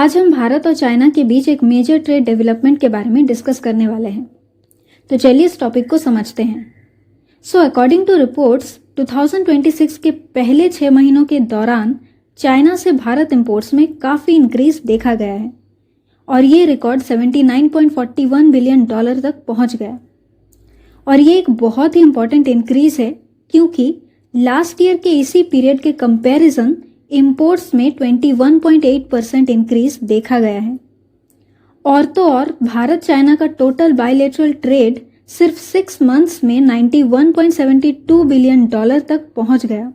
आज हम भारत और चाइना के बीच एक मेजर ट्रेड डेवलपमेंट के बारे में डिस्कस करने वाले हैं। तो चलिए इस टॉपिक को समझते हैं। अकॉर्डिंग टू रिपोर्ट्स 2026 के पहले 6 महीनों के दौरान चाइना से भारत इंपोर्ट्स में काफ़ी इंक्रीज देखा गया है और ये रिकॉर्ड $79.41 बिलियन तक पहुंच गया। और ये एक बहुत ही इंपॉर्टेंट इंक्रीज है क्योंकि लास्ट ईयर के इसी पीरियड के कंपैरिजन इंपोर्ट्स में 21.8% इंक्रीज देखा गया है। और तो और भारत चाइना का टोटल बायलैटरल ट्रेड सिर्फ 6 मंथ्स में $91.72 बिलियन तक पहुंच गया,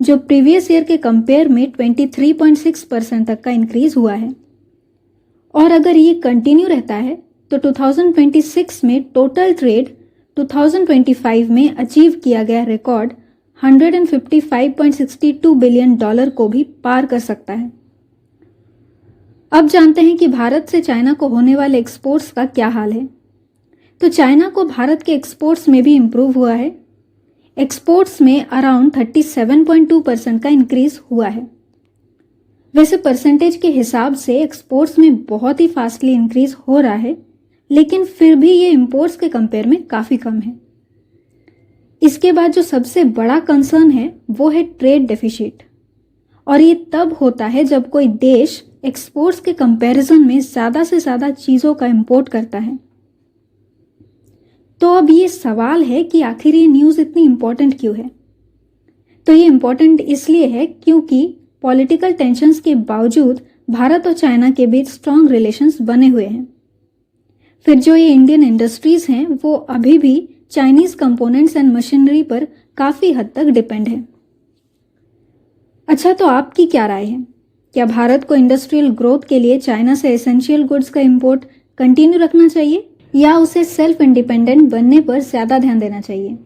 जो प्रीवियस ईयर के कंपेयर में 23.6% तक का इंक्रीज हुआ है। और अगर ये कंटिन्यू रहता है तो 2026 में टोटल ट्रेड 2025 में अचीव किया गया रिकॉर्ड $155.62 बिलियन को भी पार कर सकता है। अब जानते हैं कि भारत से चाइना को होने वाले एक्सपोर्ट्स का क्या हाल है। तो चाइना को भारत के एक्सपोर्ट्स में भी इंप्रूव हुआ है। एक्सपोर्ट्स में अराउंड 37.2% का इंक्रीज हुआ है। वैसे परसेंटेज के हिसाब से एक्सपोर्ट्स में बहुत ही फास्टली इंक्रीज हो रहा है, लेकिन फिर भी ये इंपोर्ट्स के कंपेयर में काफ़ी कम है। इसके बाद जो सबसे बड़ा कंसर्न है वो है ट्रेड डेफिसिट, और ये तब होता है जब कोई देश एक्सपोर्ट्स के कंपैरिजन में ज़्यादा से ज़्यादा चीज़ों का इंपोर्ट करता है। तो अब ये सवाल है कि आखिर ये न्यूज़ इतनी इम्पोर्टेंट क्यों है। तो ये इम्पोर्टेंट इसलिए है क्योंकि पॉलिटिकल टेंशन्स के बावजूद भारत और चाइना के बीच स्ट्रॉन्ग रिलेशंस बने हुए हैं। फिर जो ये इंडियन इंडस्ट्रीज हैं वो अभी भी चाइनीज कंपोनेंट्स एंड मशीनरी पर काफ़ी हद तक डिपेंड है। अच्छा, तो आपकी क्या राय है? क्या भारत को इंडस्ट्रियल ग्रोथ के लिए चाइना से एसेंशियल गुड्स का इंपोर्ट कंटिन्यू रखना चाहिए या उसे सेल्फ इंडिपेंडेंट बनने पर ज़्यादा ध्यान देना चाहिए?